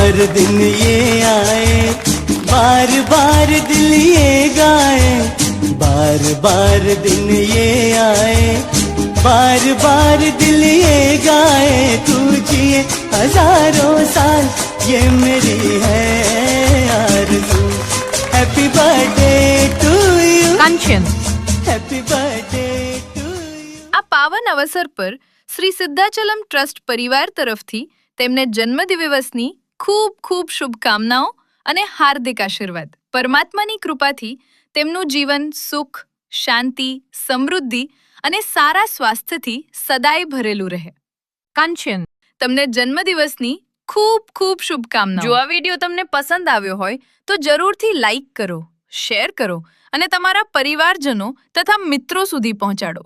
बार दिन ये आए, बार बार दिल ये गाए, बार बार दिन ये आए, बार बार दिल ये गाए, तू जिए हजारों साल ये मेरी है आरज़ू। Happy birthday to you Kanchan happy birthday to you. આ પાવન અવસર પર શ્રી સિદ્ધાચલમ ટ્રસ્ટ પરિવાર તરફથી તેમને જન્મદિવસની ખૂબ ખૂબ શુભકામનાઓ અને હાર્દિક આશીર્વાદ। પરમાત્માની કૃપાથી તેમનું જીવન સુખ, શાંતિ, સમૃદ્ધિ અને સારા સ્વાસ્થ્યથી સદાય ભરેલું રહે। કાંચન, તમને જન્મદિવસની ખૂબ ખૂબ શુભકામનાઓ। જો આ વિડીયો તમને પસંદ આવ્યો હોય તો જરૂરથી લાઈક કરો, શેર કરો અને તમારા પરિવારજનો તથા મિત્રો સુધી પહોંચાડો।